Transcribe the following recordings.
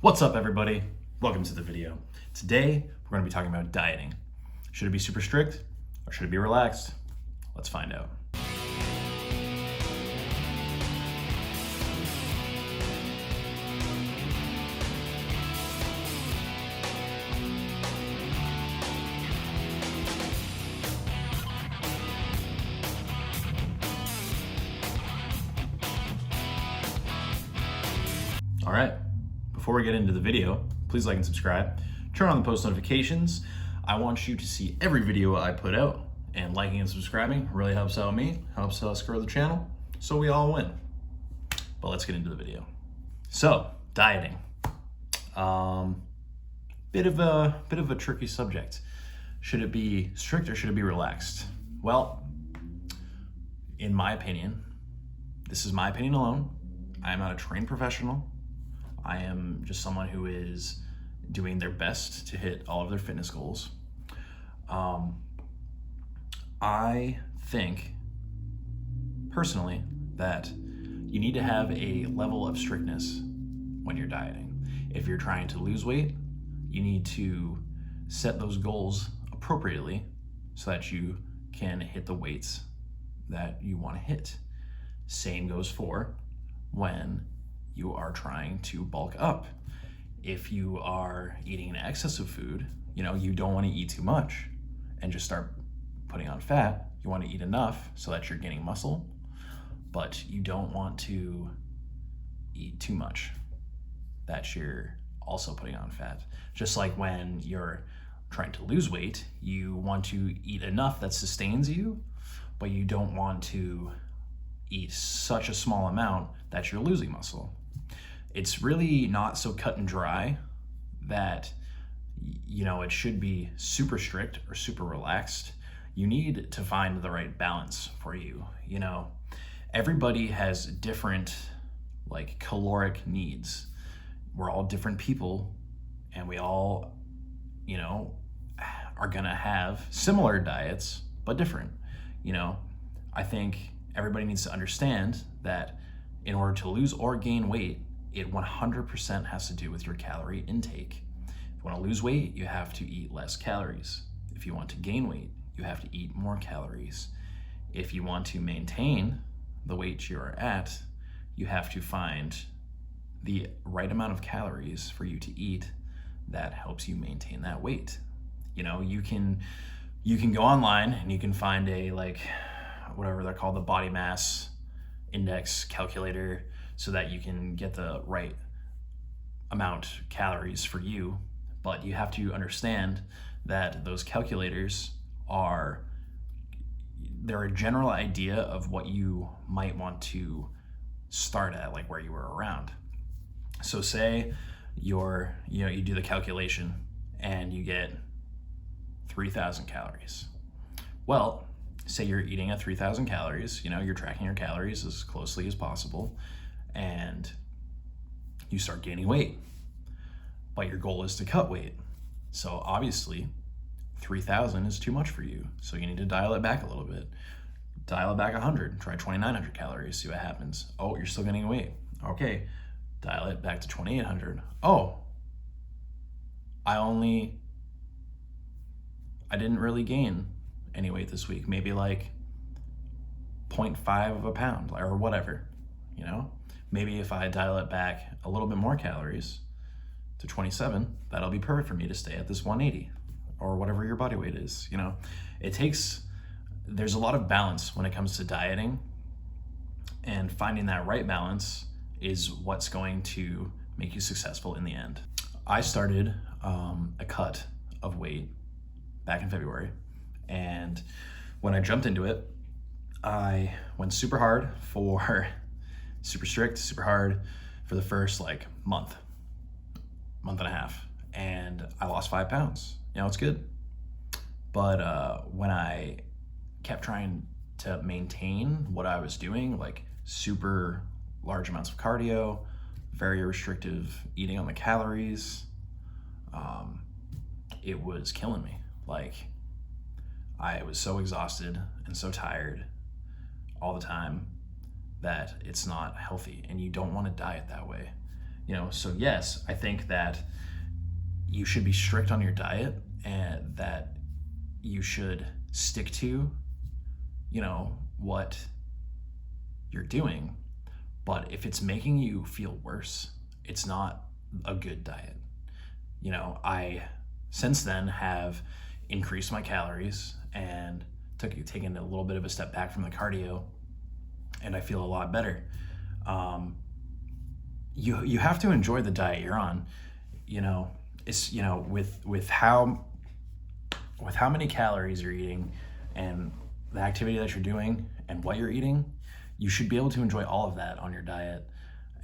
What's up, everybody? Welcome to the video. Today, we're going to be talking about dieting. Should it be super strict or should it be relaxed? Let's find out. All right, before we get into the video, please like and subscribe. Turn on the post notifications. I want you to see every video I put out, and liking and subscribing really helps out me, helps us grow the channel, so we all win. But let's get into the video. So, dieting. Bit of a tricky subject. Should it be strict or should it be relaxed? Well, in my opinion, this is my opinion alone. I am not a trained professional. I am just someone who is doing their best to hit all of their fitness goals. I think, personally, that you need to have a level of strictness when you're dieting. If you're trying to lose weight, you need to set those goals appropriately so that you can hit the weights that you want to hit. Same goes for when you are trying to bulk up. If you are eating an excess of food, you don't want to eat too much and just start putting on fat. You want to eat enough so that you're gaining muscle, but you don't want to eat too much that you're also putting on fat. Just like when you're trying to lose weight, you want to eat enough that sustains you, but you don't want to eat such a small amount that you're losing muscle. It's really not so cut and dry that it should be super strict or super relaxed. You need to find the right balance for you. Everybody has different caloric needs. We're all different people, and we all are gonna have similar diets but different. I think everybody needs to understand that in order to lose or gain weight, it 100% has to do with your calorie intake. If you want to lose weight, you have to eat less calories. If you want to gain weight, you have to eat more calories. If you want to maintain the weight you're at, you have to find the right amount of calories for you to eat that helps you maintain that weight. You can go online and you can find a whatever they're called, the body mass index calculator, so that you can get the right amount calories for you. But you have to understand that those calculators they're a general idea of what you might want to start at, like where you were around. So say you do the calculation and you get 3,000 calories. Well, say you're eating at 3,000 calories, you're tracking your calories as closely as possible, and you start gaining weight, but your goal is to cut weight. So obviously 3,000 is too much for you. So you need to dial it back a little bit. Dial it back 100, try 2,900 calories, see what happens. Oh, you're still gaining weight. Okay, dial it back to 2,800. Oh, I didn't really gain any weight this week, maybe 0.5 of a pound or whatever, Maybe if I dial it back a little bit more calories to 27, that'll be perfect for me to stay at this 180 or whatever your body weight is. There's a lot of balance when it comes to dieting, and finding that right balance is what's going to make you successful in the end. I started a cut of weight back in February, and when I jumped into it, I went super hard for super strict, super hard for the first month and a half, and I lost 5 pounds. It's good. But when I kept trying to maintain what I was doing, super large amounts of cardio, very restrictive eating on the calories, it was killing me. I was so exhausted and so tired all the time that it's not healthy, and you don't want to diet that way. So yes, I think that you should be strict on your diet and that you should stick to, what you're doing. But if it's making you feel worse, it's not a good diet. I since then have increased my calories and taken a little bit of a step back from the cardio, and I feel a lot better. You have to enjoy the diet you're on. It's with how many calories you're eating and the activity that you're doing and what you're eating, you should be able to enjoy all of that on your diet.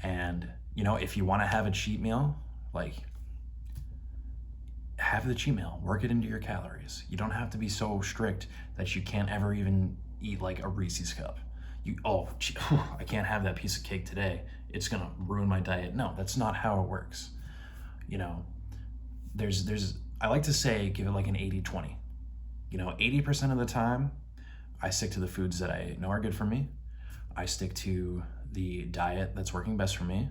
And if you want to have a cheat meal, like, have the cheat meal, work it into your calories. You don't have to be so strict that you can't ever even eat like a Reese's cup. I can't have that piece of cake today, it's gonna ruin my diet. No, that's not how it works. There's I like to say, give it like an 80-20. 80% of the time I stick to the foods that I know are good for me. I stick to the diet that's working best for me.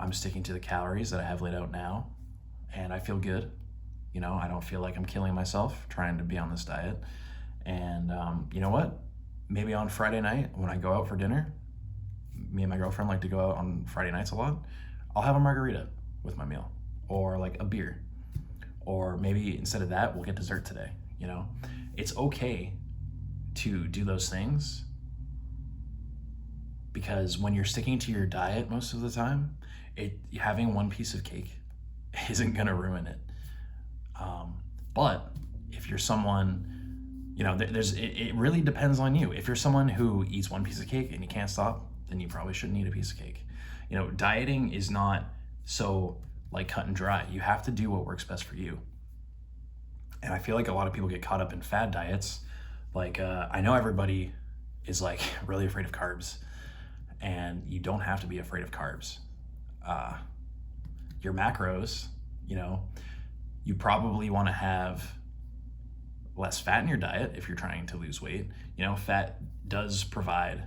I'm sticking to the calories that I have laid out now, and I feel good. I don't feel like I'm killing myself trying to be on this diet. And you know what? Maybe on Friday night when I go out for dinner, me and my girlfriend like to go out on Friday nights a lot, I'll have a margarita with my meal, or like a beer. Or maybe instead of that, we'll get dessert today. It's okay to do those things, because when you're sticking to your diet most of the time, having one piece of cake isn't gonna ruin it. But if you're someone, it really depends on you. If you're someone who eats one piece of cake and you can't stop, then you probably shouldn't eat a piece of cake. Dieting is not so like cut and dry. You have to do what works best for you. And I feel like a lot of people get caught up in fad diets. Like, I know everybody is like really afraid of carbs, and you don't have to be afraid of carbs. Your macros, you probably want to have less fat in your diet if you're trying to lose weight. Fat does provide,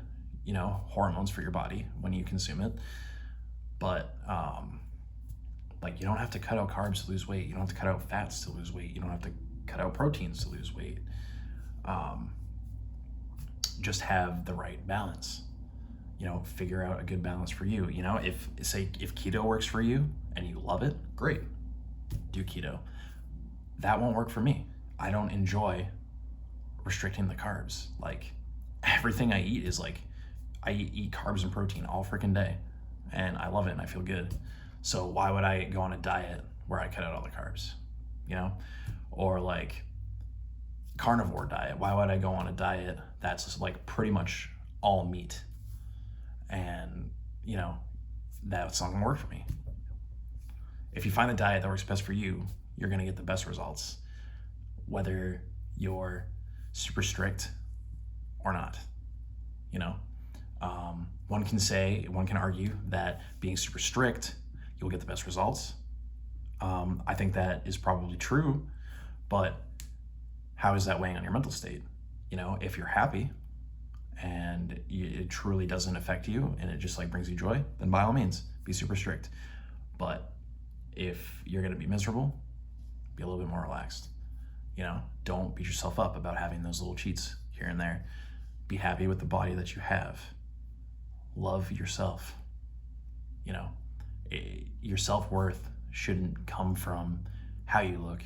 hormones for your body when you consume it. But like, you don't have to cut out carbs to lose weight. You don't have to cut out fats to lose weight. You don't have to cut out proteins to lose weight. Just have the right balance. Figure out a good balance for you. If keto works for you and you love it, great, do keto. That won't work for me. I don't enjoy restricting the carbs. Like, everything I eat is like, I eat carbs and protein all freaking day, and I love it and I feel good. So why would I go on a diet where I cut out all the carbs? Or like carnivore diet. Why would I go on a diet that's just like pretty much all meat? And that's not gonna work for me. If you find the diet that works best for you, you're gonna get the best results, whether you're super strict or not. One can argue that being super strict, you'll get the best results. I think that is probably true, but how is that weighing on your mental state? If you're happy and it truly doesn't affect you and it just like brings you joy, then by all means, be super strict. But if you're gonna be miserable, be a little bit more relaxed. Don't beat yourself up about having those little cheats here and there. Be happy with the body that you have. Love yourself. Your self-worth shouldn't come from how you look.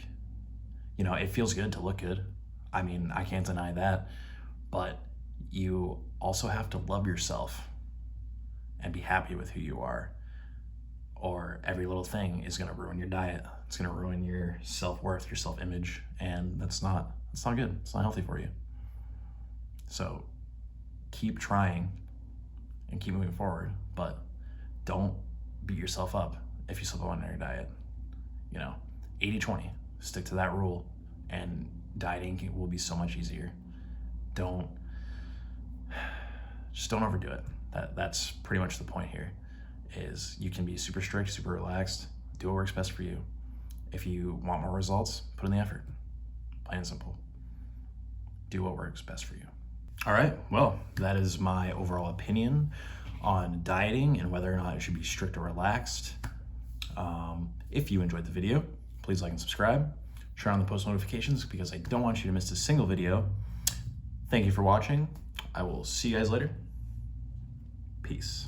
It feels good to look good. I mean, I can't deny that, but you also have to love yourself and be happy with who you are, or every little thing is going to ruin your diet. It's going to ruin your self-worth, your self-image, and that's not good. It's not healthy for you. So keep trying and keep moving forward, but don't beat yourself up if you slip up on your diet. 80-20, stick to that rule, and dieting will be so much easier. Just don't overdo it. That's pretty much the point here, is you can be super strict, super relaxed, do what works best for you. If you want more results, put in the effort. Plain and simple. Do what works best for you. All right, well, that is my overall opinion on dieting and whether or not it should be strict or relaxed. If you enjoyed the video, please like and subscribe. Turn on the post notifications because I don't want you to miss a single video. Thank you for watching. I will see you guys later. Peace.